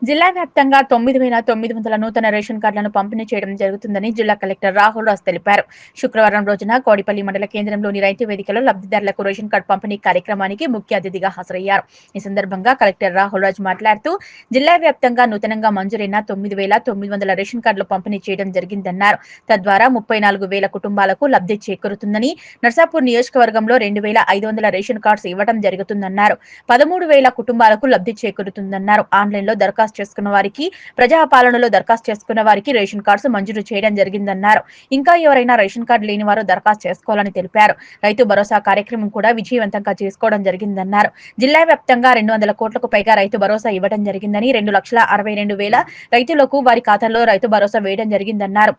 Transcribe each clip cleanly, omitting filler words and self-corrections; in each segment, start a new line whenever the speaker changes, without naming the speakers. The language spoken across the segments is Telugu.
జిల్లా వ్యాప్తంగా 9,900 నూతన రేషన్ కార్డులను పంపిణీ చేయడం జరుగుతుందని జిల్లా కలెక్టర్ రాహుల్ రాజ్ తెలిపారు. శుక్రవారం రోజున కోడిపల్లి మండల కేంద్రంలోని రైతు వేదికలో లబ్ధిదారులకు రేషన్ కార్డు పంపిణీ కార్యక్రమానికి ముఖ్య అతిథిగా హాజరయ్యారు. ఈ సందర్భంగా కలెక్టర్ రాహుల్ రాజ్ మాట్లాడుతూ జిల్లా వ్యాప్తంగా నూతనంగా మంజూరైన 9,900 రేషన్ కార్డులు పంపిణీ చేయడం జరిగిందన్నారు. తద్వారా 34,000 కుటుంబాలకు లబ్ధి చేకూరుతుందని, నర్సాపూర్ నియోజకవర్గంలో 2,500 రేషన్ కార్డ్స్ ఇవ్వడం జరుగుతుందన్నారు. 13,000 కుటుంబాలకు లబ్ధి చేకూరుతుందన్నారు. ఆన్లైన్లో దరఖాస్తు చేసుకున్న వారికి, ప్రజాపాలనలో దరఖాస్తు చేసుకున్న వారికి రేషన్ కార్డ్స్ మంజూరు చేయడం జరిగిందన్నారు. ఇంకా ఎవరైనా రేషన్ కార్డు లేని వారు దరఖాస్తు చేసుకోవాలని తెలిపారు. రైతు భరోసా కార్యక్రమం కూడా విజయవంతంగా చేసుకోవడం జరిగిందన్నారు. జిల్లా వ్యాప్తంగా 200 కోట్లకు పైగా రైతు భరోసా ఇవ్వడం జరిగిందని, 2,62,000 రైతులకు వారి ఖాతాల్లో రైతు భరోసా వేయడం జరిగిందన్నారు.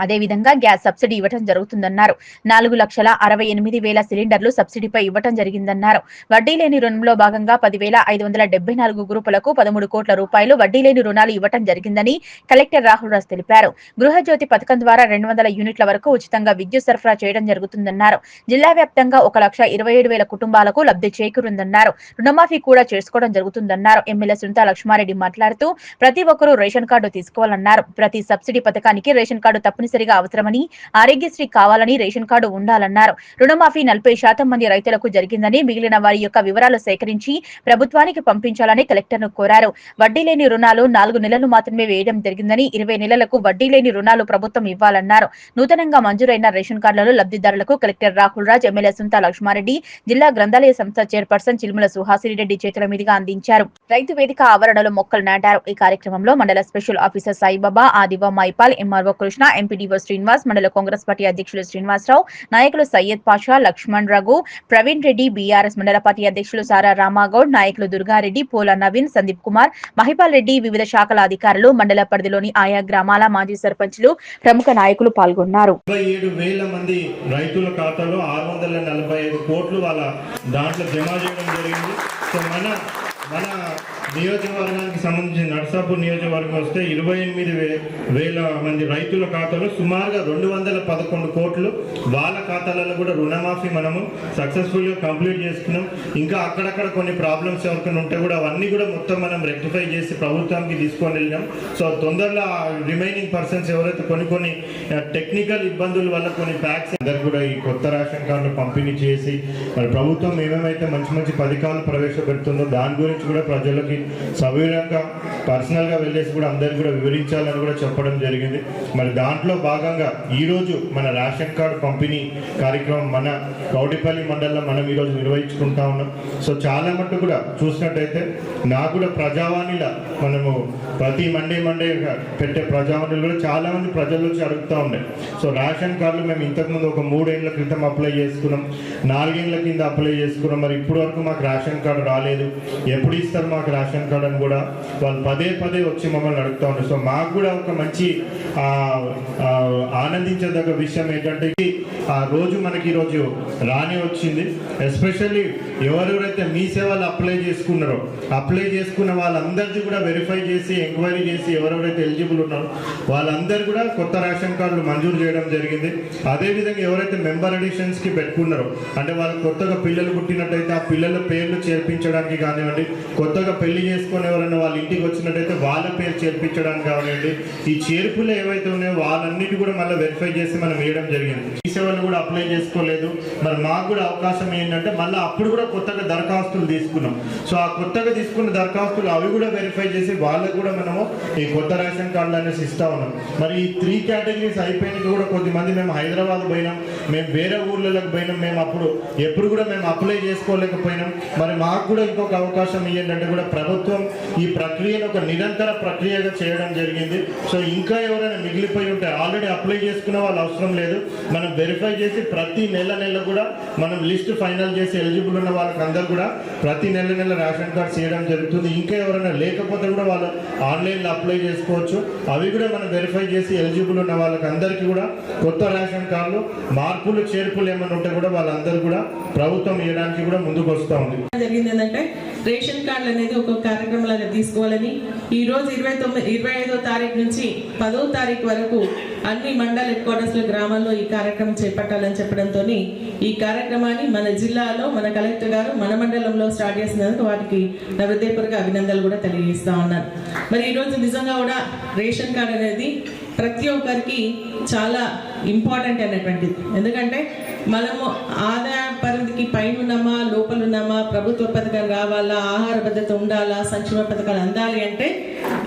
అదేవిధంగా గ్యాస్ సబ్సిడీ ఇవ్వడం జరుగుతుందన్నారు. 4,68,000 సిలిండర్లు సబ్సిడీపై ఇవ్వడం జరిగిందన్నారు. వడ్డీ లేని రుణంలో భాగంగా 10,574 గ్రూపులకు 13 కోట్ల రూపాయలు వడ్డీ లేని రుణాలు ఇవ్వడం జరిగిందని కలెక్టర్ రాహుల్ రాజ్ తెలిపారు. గృహజ్యోతి పథకం ద్వారా 200 యూనిట్ల వరకు ఉచితంగా విద్యుత్ సరఫరా చేయడం జరుగుతుందన్నారు. జిల్లా వ్యాప్తంగా 1,27,000 కుటుంబాలకు లబ్ధి చేకూరుందన్నారు. రుణమాఫీ కూడా చేసుకోవడం జరుగుతుందన్నారు. ఎమ్మెల్యే సునీతా లక్ష్మారెడ్డి మాట్లాడుతూ ప్రతి ఒక్కరూ రేషన్ కార్డు తీసుకోవాలన్నారు. ప్రతి సబ్సిడీ పథకానికి రేషన్ కార్డు తప్పనిసరిగా అవసరమని, ఆరోగ్యశ్రీ కావాలని, రేషన్ కార్డు ఉండాలన్నారు. రుణమాఫీ 40% మంది రైతులకు జరిగిందని, మిగిలిన వారి యొక్క వివరాలు సేకరించి ప్రభుత్వానికి పంపించాలని కలెక్టర్ను కోరారు. వడ్డీ లేని రుణాలు 4 నెలలు మాత్రమే వేయడం జరిగిందని, 20 నెలలకు వడ్డీ లేని రుణాలు ప్రభుత్వం ఇవ్వాలన్నారు. నూతనంగా మంజూరైన రేషన్ కార్డులను లబ్ధిదారులకు కలెక్టర్ రాహుల్ రాజ్, ఎమ్మెల్యే సునీతా లక్ష్మారెడ్డి, జిల్లా గ్రంథాలయ సంస్థ చైర్పర్సన్ చిలుముల సుహాసిరెడ్డి చేతుల మీదుగా అందించారు. రైతు వేదిక ఆవరణలో మొక్కలు నాటారు. ఈ కార్యక్రమంలో మండల స్పెషల్ ఆఫీసర్ సాయిబాబా, ఆదివా Maipal, MRO Krishna, MPDO Srinivas, mandal Congress party అధ్యక్షులు శ్రీనివాసరావు, నాయకులు సయ్యద్ పాషా, లక్ష్మణ్ రఘు, ప్రవీణ్ రెడ్డి, బీఆర్ఎస్ మండల పార్టీ అధ్యక్షులు సారా రామాగౌడ్, నాయకులు దుర్గారెడ్డి, పోల నవీన్, సందీప్ కుమార్, మహిపాల్ రెడ్డి, వివిధ శాఖల అధికారులు, మండల పరిధిలోని ఆయా గ్రామాల మాజీ సర్పంచ్లు, ప్రముఖ నాయకులు పాల్గొన్నారు.
27,000 మంది రైతుల ఖాతాలో 645 కోట్లు వాళ్ళ దాంట్లో జమ చేయడం జరిగింది. సో మన నియోజకవర్గానికి సంబంధించిన నర్సాపూర్ నియోజకవర్గం వస్తే 28,000 మంది రైతుల ఖాతాలో సుమారుగా 211 కోట్లు వాళ్ళ ఖాతాలలో కూడా రుణమాఫీ మనము సక్సెస్ఫుల్గా కంప్లీట్ చేసుకున్నాం. ఇంకా అక్కడక్కడ కొన్ని ప్రాబ్లమ్స్ ఎవరికైనా ఉంటే కూడా అవన్నీ కూడా మొత్తం మనం రెక్టిఫై చేసి ప్రభుత్వానికి తీసుకొని వెళ్ళినాం. సో తొందరలో రిమైనింగ్ పర్సన్స్ ఎవరైతే కొన్ని టెక్నికల్ ఇబ్బందుల వల్ల కొన్ని ప్యాక్స్ అందరు కూడా ఈ కొత్త రేషన్ కార్డులు పంపిణీ చేసి మరి ప్రభుత్వం ఏమేమైతే మంచి పథకాలు ప్రవేశపెడుతుందో దాని గురించి కూడా ప్రజలకి సవివరంగా పర్సనల్గా వెళ్ళేసి కూడా అందరికీ కూడా వివరించాలని కూడా చెప్పడం జరిగింది. మరి దాంట్లో భాగంగా ఈరోజు మన రేషన్ కార్డు పంపిణీ కార్యక్రమం మన కౌడిపల్లి మండలంలో మనం ఈరోజు నిర్వహించుకుంటా ఉన్నాం. సో చాలా మట్టు కూడా చూసినట్టయితే నాకు కూడా ప్రజావాణిలో మనము ప్రతి మండే పెట్టే ప్రజావాణిలో కూడా చాలా మంది ప్రజలు వచ్చి అడుగుతూ ఉన్నాయి. సో రేషన్ కార్డులు మేము ఇంతకుముందు ఒక 3 ఏళ్ల క్రితం అప్లై చేసుకున్నాం, 4 ఏళ్ల కింద అప్లై చేసుకున్నాం, మరి ఇప్పటి వరకు మాకు రేషన్ కార్డు రాలేదు, ఎప్పుడు ఇస్తారు మాకు రేషన్ కార్డు అని కూడా వాళ్ళు పదే వచ్చి మమ్మల్ని అడుగుతూ ఉంటారు. సో మాకు కూడా ఒక మంచి ఆనందించదగ్గ విషయం ఏంటంటే ఆ రోజు మనకి ఈరోజు రాని వచ్చింది. ఎస్పెషల్లీ ఎవరెవరైతే మీ సేవలు అప్లై చేసుకున్న వాళ్ళందరిది కూడా వెరిఫై చేసి ఎంక్వైరీ చేసి ఎవరెవరైతే ఎలిజిబుల్ ఉన్నారో వాళ్ళందరూ కూడా కొత్త రేషన్ కార్డులు మంజూరు చేయడం జరిగింది. అదేవిధంగా ఎవరైతే మెంబర్ అడిషన్స్కి పెట్టుకున్నారో అంటే వాళ్ళు కొత్తగా పిల్లలు పుట్టినట్టయితే ఆ పిల్లల పేర్లు చేర్పించడానికి కానివ్వండి, కొత్తగా పెళ్లి చేసుకుని ఎవరైనా వాళ్ళ ఇంటికి వచ్చినట్టయితే వాళ్ళ పేరు చేర్పించడానికి కానివ్వండి, ఈ చేర్పులు ఏవైతే ఉన్నాయో వాళ్ళన్నిటి కూడా మళ్ళీ వెరిఫై చేసి మనం వేయడం జరిగింది. ఈ సేవలు కూడా అప్లై చేసుకోలేదు, మరి మాకు కూడా అవకాశం ఏంటంటే మళ్ళీ అప్పుడు కూడా కొత్తగా దరఖాస్తులు తీసుకున్నాం. సో ఆ కొత్తగా తీసుకున్న దరఖాస్తులు అవి కూడా వెరిఫై చేసి వాళ్ళకు కూడా మనము ఈ కొత్త రేషన్ కార్డులు అనేసి ఇస్తా ఉన్నాం. మరి ఈ 3 కేటగిరీస్ అయిపోయినాక కూడా కొద్దిమంది మేము హైదరాబాద్ పోయినాం, మేము వేరే ఊర్లకు పోయినాం, మేము అప్పుడు ఎప్పుడు కూడా మేము అప్లై చేసుకోలేకపోయినాం. మరి మాకు కూడా ఇంకొక అవకాశం ఏంటంటే కూడా ప్రభుత్వం ఈ ప్రక్రియను ఒక నిరంతర ప్రక్రియగా చేయడం జరిగింది. సో ఇంకా ఎవరైనా మిగిలిపోయి ఉంటే ఆల్రెడీ అప్లై చేసుకున్న వాళ్ళు అవసరం లేదు, మనం వెరిఫై చేసి ప్రతి నెల కూడా మనం లిస్ట్ ఫైనల్ చేసి ఎలిజిబుల్ ఉన్న వాళ్ళకి అందరూ కూడా ప్రతి నెల రేషన్ కార్డ్స్ చేయడం జరుగుతుంది. ఇంకా ఎవరైనా లేకపోతే కూడా వాళ్ళు ఆన్లైన్లో అప్లై చేసుకోవచ్చు. అవి కూడా మనం వెరిఫై చేసి ఎలిజిబుల్ ఉన్న వాళ్ళకి అందరికీ కూడా కొత్త రేషన్ కార్డులు మార్పులు చేర్పులు ఏమైనా ఉంటే కూడా వాళ్ళందరూ కూడా ప్రభుత్వం ఇవ్వడానికి కూడా ముందుకు వస్తూ ఉంది.
జరిగింది ఏంటంటే రేషన్ కార్డులు అనేది ఒక కార్యక్రమం లాగా తీసుకోవాలని ఈ రోజు 25వ తారీఖు నుంచి 10వ తారీఖు వరకు అన్ని మండల హెడ్ క్వార్టర్స్ లో గ్రామాల్లో ఈ కార్యక్రమం చేపట్టాలని చెప్పడంతో ఈ కార్యక్రమాన్ని మన జిల్లాలో మన కలెక్టర్ గారు మన మండలంలో స్టార్ట్ చేసినందుకు వాటికి నా హృదయపూర్వక అభినందనలు కూడా తెలియజేస్తా ఉన్నాను. మరి ఈరోజు నిజంగా కూడా రేషన్ కార్డు అనేది ప్రతి ఒక్కరికి చాలా ఇంపార్టెంట్ అనేటువంటిది. ఎందుకంటే మనము ఆదాయ పరిధికి పైన ఉన్నామా లోపల ఉన్నామా, ప్రభుత్వ పథకాలు రావాలా, ఆహార భద్రత ఉండాలా, సంక్షేమ పథకాలు అందాలి అంటే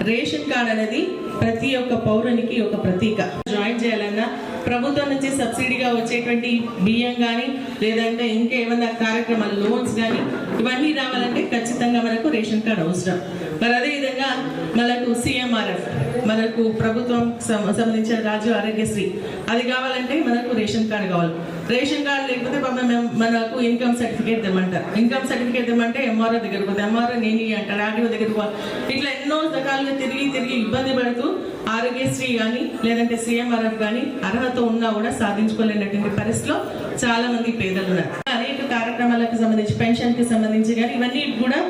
రేషన్ కార్డు అనేది ప్రతి ఒక్క పౌరునికి ఒక ప్రతీక. జాయిన్ చేయాలన్నా ప్రభుత్వం నుంచి సబ్సిడీగా వచ్చేటువంటి బియ్యం కానీ లేదంటే ఇంకా ఏమన్నా కార్యక్రమాలు లోన్స్ కానీ ఇవన్నీ రావాలంటే ఖచ్చితంగా మనకు రేషన్ కార్డు అవసరం. మరి అదేవిధంగా మనకు సిఎంఆర్ఎఫ్ మనకు ప్రభుత్వం సంబంధించిన రాజ్య ఆరోగ్యశ్రీ అది కావాలంటే మనకు రేషన్ కార్డు కావాలి. రేషన్ కార్డు లేకపోతే మనకు ఇన్కమ్ సర్టిఫికేట్ తెమ్మంటారు. ఇన్కమ్ సర్టిఫికేట్ తెమ్మంటే ఎంఆర్ఓ దగ్గరకు పోతే ఎంఆర్ఓ నేను అంటారు, ఆర్డీఓ దగ్గరకు ఇట్లా ఎన్నో రకాలుగా తిరిగి ఇబ్బంది పడుతూ ఆరోగ్యశ్రీ కానీ లేదంటే సిఎంఆర్ఎఫ్ కానీ అర్హత ఉన్నా కూడా సాధించుకోలేనటువంటి పరిస్థితిలో చాలా మంది పేదలు ఉన్నారు. అనేక కార్యక్రమాలకు సంబంధించి పెన్షన్ కి సంబంధించి కానీ ఇవన్నీ కూడా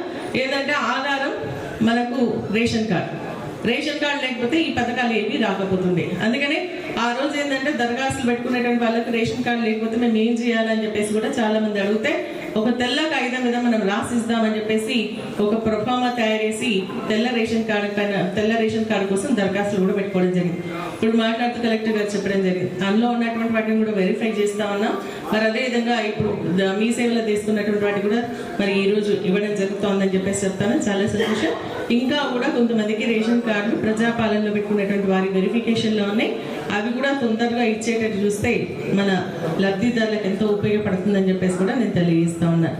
ఏదంటే ఆధారం మనకు రేషన్ కార్డు. రేషన్ కార్డు లేకపోతే ఈ పథకాలు ఏవి రాకపోతుండే. అందుకనే ఆ రోజు ఏంటంటే దరఖాస్తులు పెట్టుకునేటువంటి వాళ్ళకి రేషన్ కార్డు లేకపోతే మేము ఏం చేయాలని చెప్పేసి కూడా చాలా మంది అడిగితే ఒక తెల్ల కాగితం మీద మనం రాసిస్తామని చెప్పేసి ఒక ప్రొఫార్మా తయారు చేసి తెల్ల రేషన్ కార్డు కోసం దరఖాస్తులు కూడా పెట్టుకోవడం జరిగింది. ఇప్పుడు మాట్లాడుతూ కలెక్టర్ గారు చెప్పడం జరిగింది. అందులో ఉన్నటువంటి వాటిని కూడా వెరిఫై చేస్తా ఉన్నాం. మరి అదేవిధంగా ఇప్పుడు మీ సేవలో తీసుకున్నటువంటి వాటిని కూడా మరి ఈ రోజు ఇవ్వడం జరుగుతోందని చెప్పేసి చెప్తాను. చాలా సంతోషం. ఇంకా కూడా కొంతమందికి రేషన్ కార్డులు ప్రజాపాలనలో పెట్టుకున్నటువంటి వారి వెరిఫికేషన్లో ఉన్నాయి. అవి కూడా తొందరగా ఇచ్చేటట్టు చూస్తే మన లబ్ధిదారులకు ఎంతో ఉపయోగపడుతుందని చెప్పేసి కూడా నేను తెలియజేస్తా ఉన్నాను.